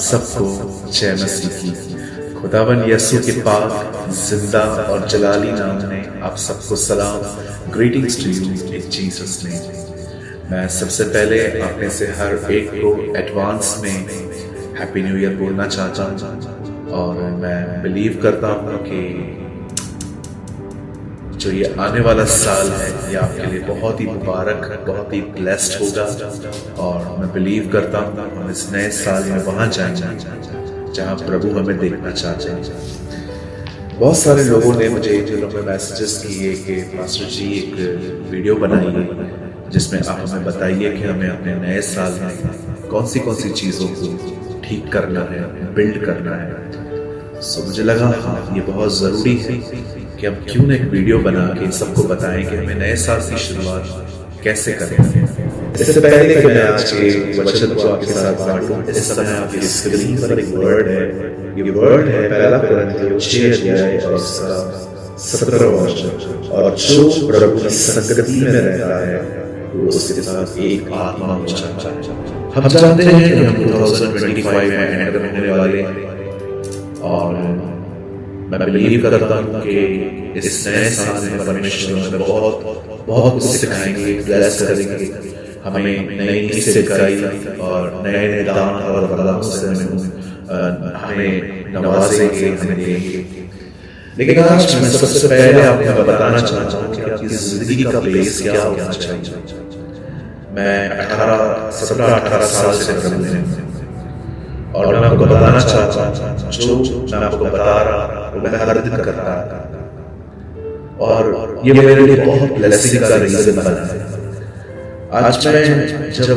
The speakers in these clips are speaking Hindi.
सबको जय मसीह की। खुदावन यीशु के पाक जिंदा और जलाली नाम में आप सबको सलाम। Greetings to you in Jesus name. मैं सबसे पहले आप में से हर एक को एडवांस में हैप्पी न्यू ईयर बोलना चाहता हूँ और मैं बिलीव करता हूँ कि जो ये आने वाला साल है ये आपके लिए बहुत ही मुबारक, बहुत ही ब्लेस्ड होगा। और मैं बिलीव करता हूँ हम इस नए साल में वहां जाएंगे जहां प्रभु हमें देखना चाहते हैं। बहुत सारे लोगों ने मुझे दिलों में मैसेजेस किए कि मास्टर जी एक वीडियो बनाइए जिसमें आप हमें बताइए कि हमें अपने नए साल में कौन सी चीज़ों को ठीक करना है, बिल्ड करना है। सो मुझे लगा हाँ ये बहुत ज़रूरी है कि हम क्यों ना एक वीडियो बना के सबको बताएं कि हमें नए साल की शुरुआत कैसे करें। इससे पहले कि मैं आज के वचन को आपके साथ बांटूं, इस समय आपकी स्क्रीन पर एक वर्ड है। ये वर्ड है पहला कुरिन्थियों 6 अध्याय और उसका 17वां वचन। और जो प्रभु की संगति में रहता है वो उसके साथ एक आत्मा हो जाता है। हम जानते हैं कि हम 2025 में एंटर होने वाले हैं और मैं बिलीव करता हूँ कि इस नए साल में परमेश्वर हमें बहुत कुछ सिखाएंगे, ब्लेस करेंगे, हमें नई सिखाई और नए दान और वरदानों से हमें नवाजेंगे, हमें देंगे। लेकिन आज मैं सबसे पहले आपको बताना चाहता हूँ कि आपकी जिंदगी का प्लेस क्या होना चाहिए। मैं 17-18 साल से प्रभु में और मैं आपको बताना चाहता हूँ जो मैं आपको बता रहा हूँ मैं हर दिन कर रहा और ये मेरे लिए बहुत ब्लेसिंग का रीजन बना है। आज मैं जब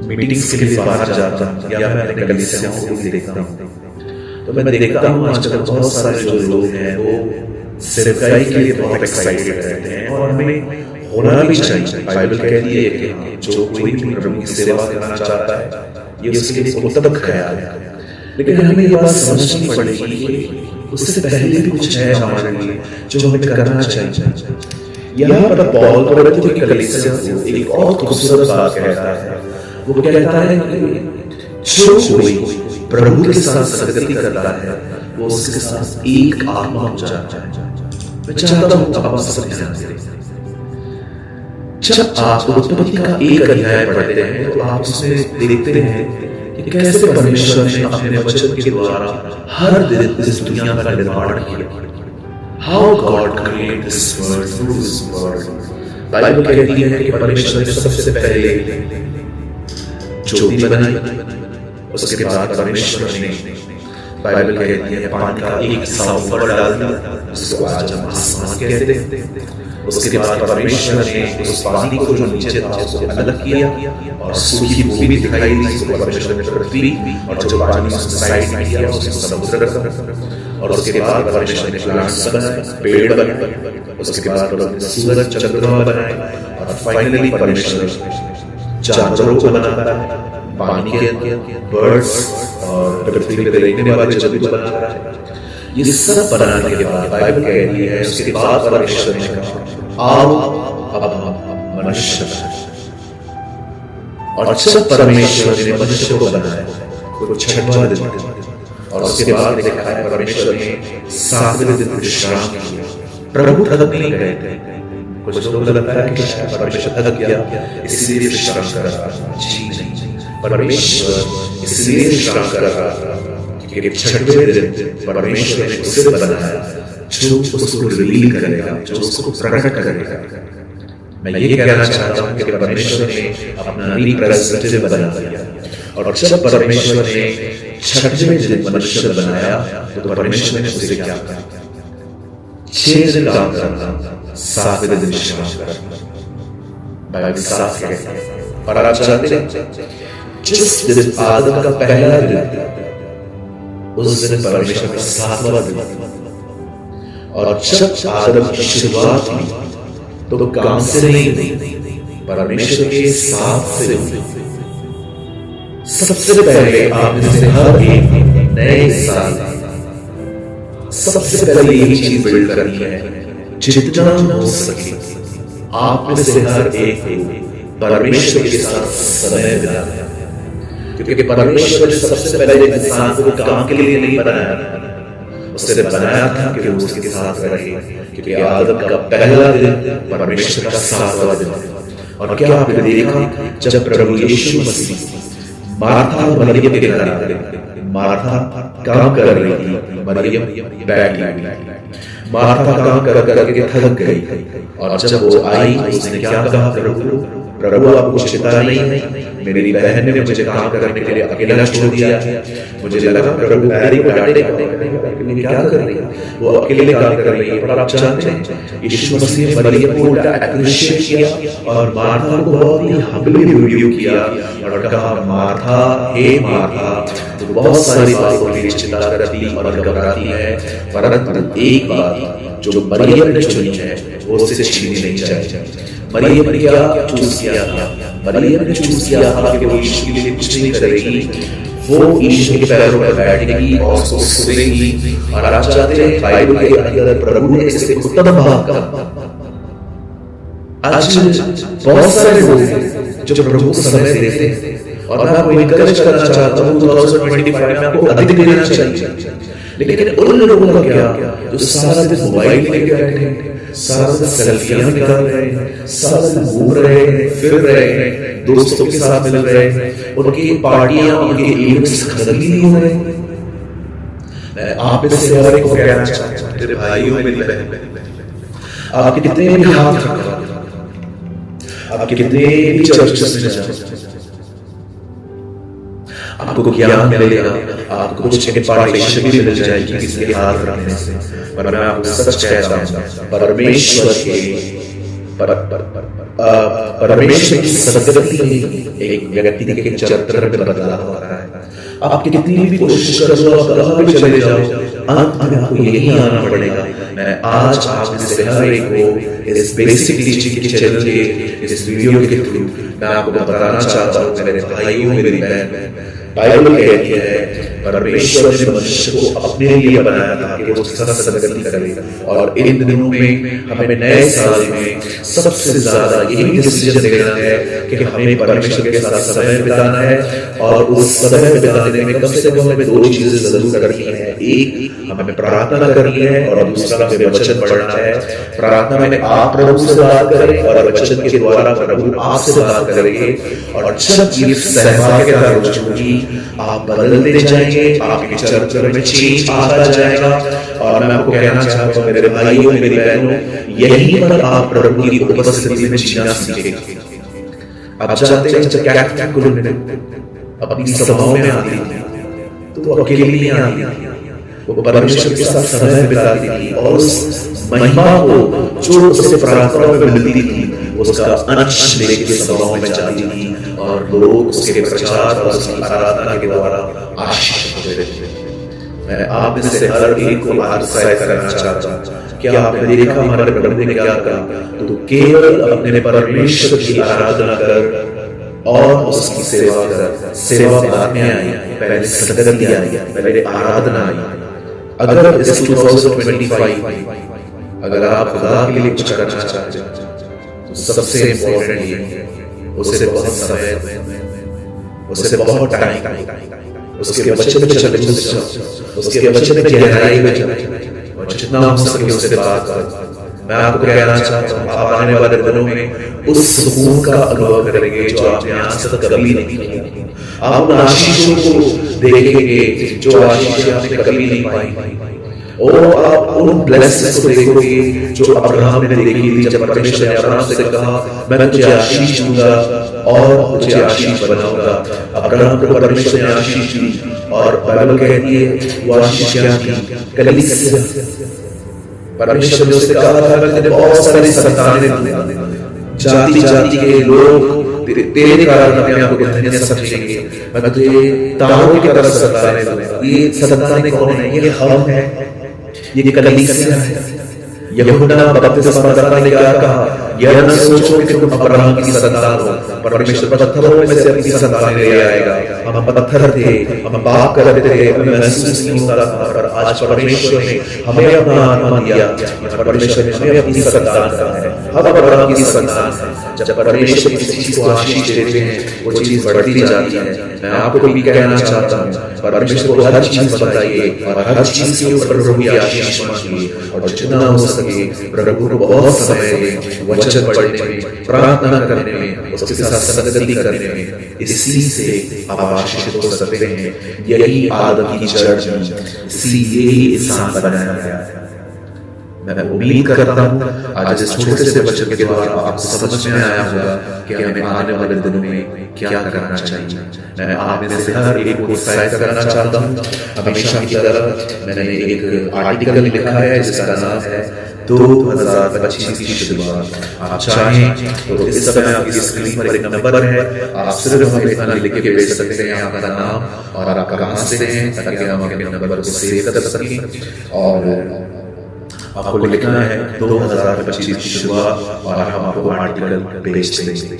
मीटिंग्स के लिए बाहर जाता हूँ या मैं अपने कलीसियाओं को भी देखता हूँ तो मैं देखता हूँ आजकल बहुत सारे जो लोग हैं वो सेवकाई के लिए बहुत एक्साइटेड रहते हैं और हमें होना भी चाहिए। बाइबल कहती है कि जो कोई भी प्रभु की सेवा करना चाहता है ये उसके लिए उत्तम ख्याल है। लेकिन हमें ये बात समझनी पड़ेगी कि उससे पहले भी कुछ है हमारे लिए जो हमें करना चाहिए। यहाँ पर पौल कोरिन्थियों की कलीसिया को एक और खूबसूरत बात कहता है। वो कहता है कि जो कोई प्रभु के साथ संगति करता है वो उसके साथ एक आत्मा हो जाता है। मैं चाहता हूँ आप सब ध्यान दें। जब आप उत्पत्ति का एक अध्याय पढ़ते हैं तो आप उसमें देखते हैं कि कैसे परमेश्वर ने अपने वचन के द्वारा हर दिन इस दुनिया का निर्माण किया। How God created this world through His word. Bible कहती है कि परमेश्वर ने सबसे पहले ज्योति बनाई, उसके बाद परमेश्वर ने बाइबल कहती है पानी का एक हिस्सा ऊपर डाल दिया जिसको आज हम आसमान कहते हैं। उसके बाद परमेश्वर ने उस पानी को जो नीचे था उसको अलग किया और सूखी भूमि दिखाई दी जिसको परमेश्वर ने पृथ्वी और जो पानी उसके साइड में किया उसको समुद्र रखा। और उसके बाद परमेश्वर ने प्लांट्स बनाए, पेड़ बनाए, उसके बाद परमेश्वर ने सूरज चंद्रमा बनाए और फाइनली परमेश्वर जानवरों को बनाता है, पानी के बर्ड्स और पृथ्वी पे रहने वाले जंतु बनाता है। ये सब बनाने के बाद बाइबल कहती है उसके बाद परमेश्वर ने कहा आओ अब हम मनुष्य और जब परमेश्वर ने मनुष्य को बनाया वो 6वां दिन और उसके बाद लिखा है परमेश्वर ने 7वें दिन विश्राम किया। प्रभु थक नहीं गए थे। कुछ लोग लगता है कि परमेश्वर थक गया इसलिए विश्राम कर रहा था। जी नहीं, परमेश्वर इसलिए विश्राम कर रहा था कि 6वें दिन परमेश्वर ने उसे बनाया जो उसको रिवील करेगा, जो उसको प्रकट करेगा। मैं ये कहना चाहता हूँ कि परमेश्वर ने अपना रिप्रेजेंटेटिव बना दिया और जब परमेश्वर ने 6वें दिन मनुष्य बनाया तो परमेश्वर ने उसे क्या कहा 6 दिन काम करना, 7वें दिन विश्राम करना। बाइबल साफ है। और आप जानते हैं जिस दिन आदम का पहला दिन उस दिन परमेश्वर का 7वां दिन और जब आदम की शुरुआत हुई तो काम से नहीं परमेश्वर के साथ से हुई। सबसे पहले आपने से हर एक नए साल सबसे पहले ये चीज बिल्ड करनी है जितना हो सके आप में से हर एक परमेश्वर के साथ समय बिताना। क्योंकि परमेश्वर ने सबसे पहले इंसान को काम के लिए नहीं बनाया, उसने बनाया था कि वो उसके साथ रहे, क्योंकि आदम का पहला दिन परमेश्वर का 7वां दिन। और क्या आपने देखा, जब प्रभु यीशु मसीह मार्था और मरियम के घर आए, मार्था काम कर रही थी, मरियम बैठ गई। मार्था काम कर करके थक गई, और जब वो आई उसने क्या कहा, प्रभु आपको चिंता नहीं है, मेरी बहन ने मुझे काम करने के लिए अकेला छोड़ दिया। मुझे लगा प्रभु पैरी को डांटेगा, क्या कर रही है, वो अकेले काम कर रही है। पर आप जानते हैं यीशु मसीह ने मरियम को उल्टा एप्रिशिएट किया और मार्था को बहुत ही हम्बली रिव्यू किया और कहा, मार्था हे मार्था, तो बहुत सारी बातों की चिंता करती और घबराती है, परंतु एक बात जो मरियम ने चुनी है वो उससे छीनी नहीं जाएगी। मरियम ने क्या चूज किया था? मरियम ने चूज किया था कि वो यीशु के लिए कुछ नहीं करेगी, वो यीशु के पैरों पर बैठेगी और उसको सुनेगी। और आप जानते हैं बाइबल के अंदर प्रभु ने इसे उत्तम भाग कहा। आज बहुत सारे लोग हैं जो प्रभु को समय देते हैं, और मैं आपको इनकरेज करना चाहता हूँ 2025 में आपको अधिक देना चाहिए। लेकिन उन लोगों का क्या जो सारा दिन मोबाइल लेके बैठे हैं, सारा दिन सेल्फियां निकाल रहे हैं, सारा दिन घूम रहे हैं, फिर रहे हैं, दोस्तों के साथ मिल रहे हैं, उनकी पार्टियां, उनके इवेंट्स खत्म ही नहीं हो रहे। मैं आप में से हर एक को कहना चाहता हूं, मेरे भाइयों मेरी बहन, आप कितने भी हाथ रखो, आप कितने भी चर्चेस में जाओ, आपको ज्ञान मिलेगा, आपको कुछ इम्पार्टेशन भी मिल जाएगी किसी के हाथ रखने से। पर मैं आपको सच कहता हूं, परमेश्वर की सदगति एक व्यक्ति के चरित्र में बदलाव होता है। आप कितनी भी कोशिश कर लो, आप कहां भी चले जाओ, अंत में आपको यही आना पड़ेगा। मैं आज आप में से हर एक को इस बेसिक टीचिंग के चैनल के इस वीडियो के थ्रू मैं आपको बताना चाहता हूं, मेरे भाइयों मेरी बहन, बाइबल कहती है परमेश्वर ने मनुष्य को अपने लिए बनाया था कि वो सदगति करे। और इन दिनों में हमें नए साल में सबसे ज्यादा यही डिसीजन लेना है कि हमें परमेश्वर के साथ समय बिताना है, और उस समय बिताने में कम से कम हमें 2 चीजें जरूर करनी है। एक, हमें प्रार्थना करनी है, और दूसरा हमें वचन पढ़ना है। प्रार्थना में आप प्रभु से बात करें और वचन के द्वारा प्रभु आपसे बात करेंगे, और जब ये सहभागिता होगी आप बदलते जाएंगे, आपके चरित्र में चेंज आता जाएगा। और मैं आपको कहना चाहता हूं मेरे भाइयों मेरी बहनों, यहीं पर आप प्रभु की उपस्थिति में जीना सीखेंगे। आप जानते हैं जब कैथोलिक कुल अपनी सभाओं में आती थी तो वो अकेली नहीं आती थी, वो परमेश्वर के साथ समय बिताती थी, और उस महिमा को जो उसे प्रार्थना में मिलती थी उसका अंश लेके सभाओं में जाती थी, और लोग उसके प्रचार और उसकी आराधना के द्वारा आशीष होते थे। मैं आप में से हर एक को प्रोत्साहित करना चाहता हूं, क्या आपने देखा हमारे प्रभु ने क्या कहा, तो केवल अपने परमेश्वर की आराधना कर और उसकी सेवा कर। सेवा बाद में आई, पहले सदगति आई, पहले आराधना आई। अगर इस 2025 अगर आप खुदा के लिए कुछ करना चाहते हैं तो सबसे इंपॉर्टेंट ये है, उसे बहुत समय, उसे बहुत टाइम, उसके वचन में चले, उसके वचन में गहराई में चले, और जितना हो सके उससे बात करें। मैं आपको कहना चाहता हूं, आप आने वाले दिनों में उस सुकून का अनुभव करेंगे जो आपने आज तक कभी नहीं किया। आप उन आशीषों को देखेंगे जो आशीष आपने कभी नहीं पाई, और आप उन ब्लेसिंग्स को देखोगे जो अब्राहम ने देखी थी, जब परमेश्वर ने अब्राहम से कहा मैं तुझे आशीष दूंगा और तुझे आशीष बनाऊंगा। अब्राहम को परमेश्वर ने आशीष दी, और बाइबल कहती है वो आशीष क्या थी? कलीसिया। परमेश्वर ने उससे कहा था मैं तुझे बहुत सारी संतानें दूंगा, जाति जाति के लोग तेरे कारण अपने आप को धन्य समझेंगे, मैं तुझे तारों की तरह संतानें दूंगा। ये संतानें कौन है? ये हम है, ये कलीसिया है। यूहन्ना बपतिस्मा देने वाला ने क्या कहा? यह न सोचो कि तुम अब्राहम की संतान हो, परमेश्वर पत्थरों में से अपनी संतानें ले आएगा। हम पत्थर थे, हम पाप करते थे, हमें महसूस नहीं होता था, पर आज परमेश्वर ने हमें अपना आत्मा दिया, परमेश्वर ने हमें अपनी संतान कहा है। हम अब्राहम की संतान हैं। जब परमेश्वर किसी चीज को आशीष देते हैं वो चीज बढ़ती जाती है। मैं आपको भी कहना चाहता हूँ, परमेश्वर को हर चीज बताइए और हर चीज के ऊपर प्रभु की आशीष मांगिए, और जितना हो सके प्रभु को बहुत समय दें वचन पढ़ने में, प्रार्थना करने में, उसके साथ संगति करने में। इसी से आप आशीषित हो सकते हैं। यही आदम की जड़, यही इंसान बनाया गया है। मैं उम्मीद करता हूँ आज इस छोटे से वचन के द्वारा आपको समझ में आया होगा कि हमें आने वाले दिनों में क्या करना चाहिए। मैं आप में से हर एक को उत्साहित करना चाहता हूँ। हमेशा की तरह मैंने एक आर्टिकल लिखा है जिसका नाम है 2025 की शुरुआत। आप चाहें तो इस समय आपकी स्क्रीन पर एक नंबर है, आप सिर्फ हमें इतना लिख के भेज सकते हैं आपका नाम और आप कहाँ से हैं, ताकि हम आपके नंबर को सेव कर सकें। और आपको लिखना है 2025 की शुरुआत और हम आपको आर्टिकल भेज देंगे।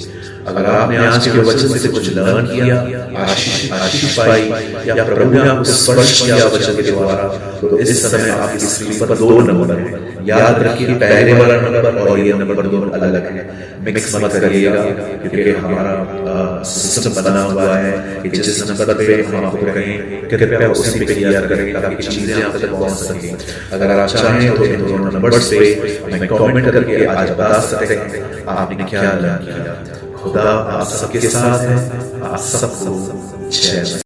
अगर आपने आज के वचन से कुछ लर्न किया, आशीष पाई, या प्रभु ने आपको स्पर्श किया वचन के द्वारा, तो इस समय आपकी स्क्रीन पर 2 नंबर है। याद रखिए, पहले वाला नंबर और ये नंबर दोनों अलग है। मिक्स मत करिएगा, क्योंकि हमारा सिस्टम बना हुआ है कि जिस नंबर पे हम आपको कहें कृपया उसी पे क्लियर करें ताकि चीजें आप तक पहुंच सकें। अगर आप चाहें तो इन दोनों नंबर्स पे हमें कमेंट करके आज बता सकते हैं आपने क्या लर्न किया। खुदा आप सबके साथ है। आप सबको जय।